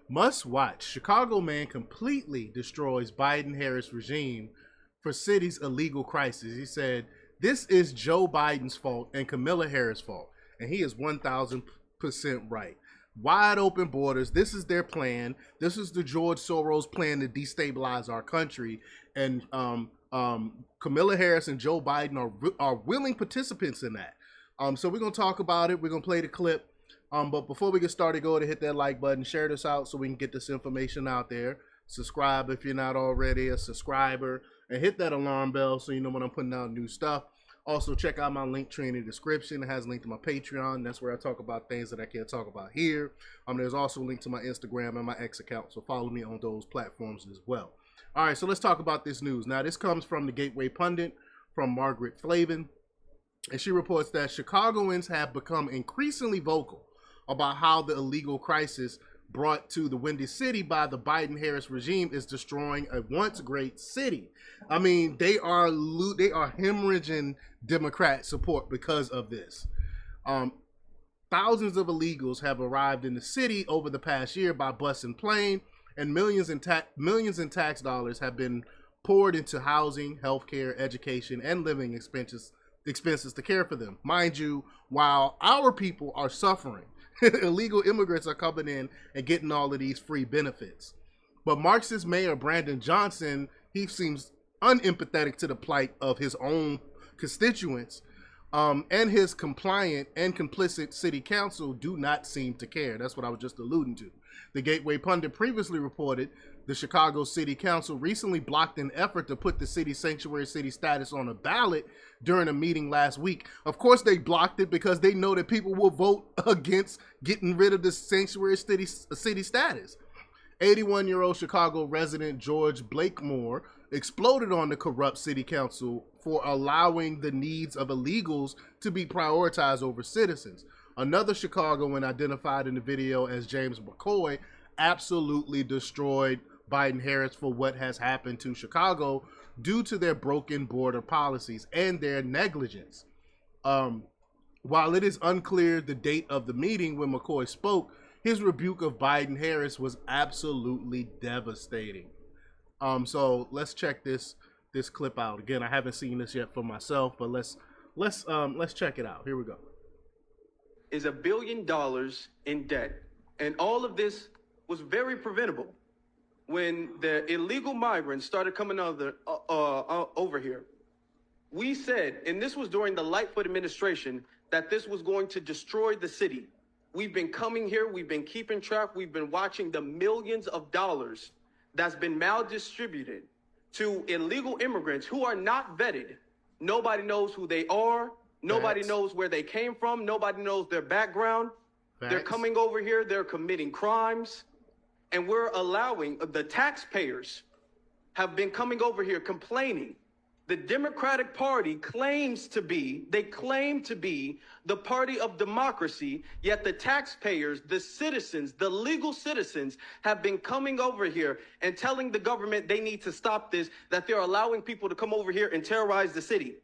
Must watch. Chicago man completely destroys Biden-Harris regime for city's illegal crisis. He said, this is Joe Biden's fault and Kamala Harris' fault. And he is 1,000% right. Wide open borders. This is their plan. This is the George Soros plan to destabilize our country. And Kamala Harris and Joe Biden are willing participants in that. So we're going to talk about it. We're going to play the clip. But before we get started, go ahead and hit that like button, share this out so we can get this information out there. Subscribe if you're not already a subscriber, and hit that alarm bell so you know when I'm putting out new stuff. Also, check out my link tree in the description. It has a link to my Patreon. That's where I talk about things that I can't talk about here. There's also a link to my Instagram and my X account, so follow me on those platforms as well. All right, so let's talk about this news. Now, this comes from the Gateway Pundit from Margaret Flavin, and she reports that Chicagoans have become increasingly vocal about how the illegal crisis brought to the Windy City by the Biden-Harris regime is destroying a once great city. I mean, they are hemorrhaging Democrat support because of this. Thousands of illegals have arrived in the city over the past year by bus and plane, and millions in tax dollars have been poured into housing, healthcare, education, and living expenses to care for them. Mind you, while our people are suffering, illegal immigrants are coming in and getting all of these free benefits. But Marxist Mayor Brandon Johnson, he seems unempathetic to the plight of his own constituents, and his compliant and complicit city council do not seem to care. That's what I was just alluding to. The Gateway Pundit previously reported the Chicago City Council recently blocked an effort to put the city's sanctuary city status on a ballot during a meeting last week. Of course, they blocked it because they know that people will vote against getting rid of the sanctuary city status. 81-year-old Chicago resident George Blakemore exploded on the corrupt city council for allowing the needs of illegals to be prioritized over citizens. Another Chicagoan, identified in the video as James McCoy, absolutely destroyed Biden-Harris for what has happened to Chicago due to their broken border policies and their negligence. While it is unclear the date of the meeting when McCoy spoke, his rebuke of Biden-Harris was absolutely devastating. So let's check this clip out. Again, I haven't seen this yet for myself, but let's check it out. Here we go. Is $1 billion in debt, and all of this was very preventable when the illegal migrants started coming over here. We said, and this was during the Lightfoot administration, that this was going to destroy the city. We've been coming here, we've been keeping track, we've been watching the millions of dollars that's been maldistributed to illegal immigrants who are not vetted. Nobody knows who they are. Nobody knows where they came from. Nobody knows their background. They're coming over here. They're committing crimes. And we're allowing the taxpayers have been coming over here complaining. The Democratic Party claim to be the party of democracy, yet the taxpayers, the citizens, the legal citizens have been coming over here and telling the government they need to stop this, that they're allowing people to come over here and terrorize the city.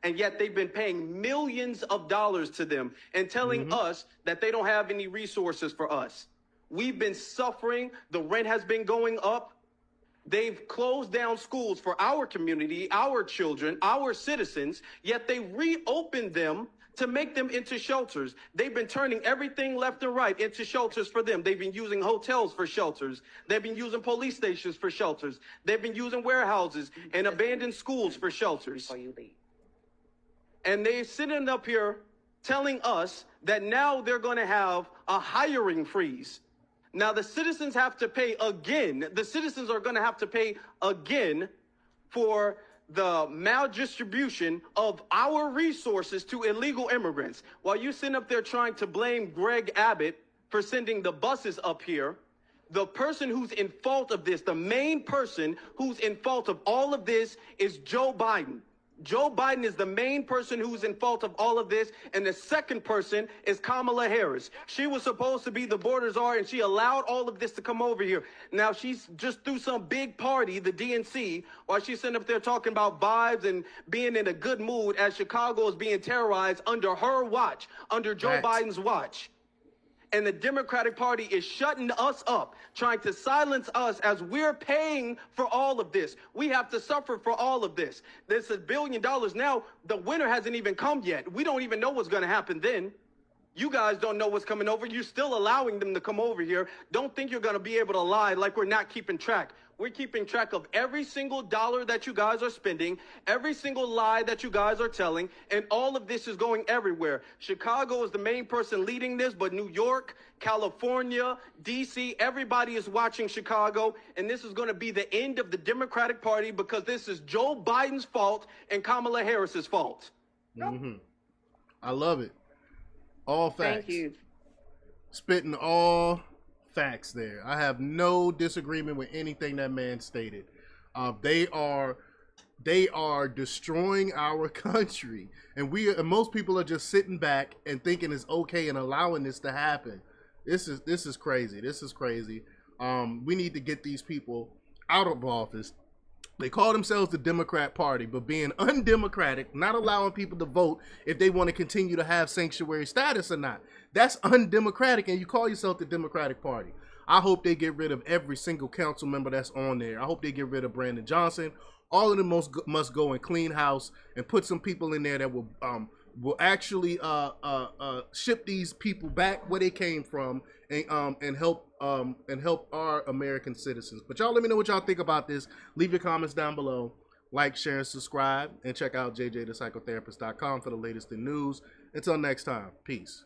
And yet they've been paying millions of dollars to them and telling us that they don't have any resources for us. We've been suffering. The rent has been going up. They've closed down schools for our community, our children, our citizens, yet they reopened them to make them into shelters. They've been turning everything left and right into shelters for them. They've been using hotels for shelters. They've been using police stations for shelters. They've been using warehouses and abandoned schools for shelters. And they're sitting up here telling us that now they're going to have a hiring freeze. Now the citizens have to pay again. The citizens are going to have to pay again for the maldistribution of our resources to illegal immigrants. While you sitting up there trying to blame Greg Abbott for sending the buses up here, the person who's in fault of this, the main person who's in fault of all of this is Joe Biden. Joe Biden is the main person who's in fault of all of this, and the second person is Kamala Harris. She was supposed to be the border czar, and she allowed all of this to come over here. Now she's just through some big party, the DNC, while she's sitting up there talking about vibes and being in a good mood as Chicago is being terrorized under her watch, under Joe Biden's watch. and the Democratic Party is shutting us up, trying to silence us as we're paying for all of this. We have to suffer for all of this. This is $1 billion now. The winter hasn't even come yet. We don't even know what's going to happen then. You guys don't know what's coming over. You're still allowing them to come over here. Don't think you're going to be able to lie like we're not keeping track. We're keeping track of every single dollar that you guys are spending, every single lie that you guys are telling, and all of this is going everywhere. Chicago is the main person leading this, but New York, California, D.C., everybody is watching Chicago, and this is going to be the end of the Democratic Party because this is Joe Biden's fault and Kamala Harris's fault. Mm-hmm. I love it. All facts. Thank you. Spitting all facts there. I have no disagreement with anything that man stated. They are destroying our country, and most people are just sitting back and thinking it's okay and allowing this to happen. This is crazy. This is crazy. We need to get these people out of office. They call themselves the Democrat Party, but being undemocratic, not allowing people to vote if they want to continue to have sanctuary status or not. That's undemocratic, and you call yourself the Democratic Party. I hope they get rid of every single council member that's on there. I hope they get rid of Brandon Johnson. All of them must go and clean house and put some people in there that will actually ship these people back where they came from and help our American citizens. But y'all let me know what y'all think about this. Leave your comments down below. Like, share, and subscribe. And check out jjthepsychotherapist.com for the latest in news. Until next time, peace.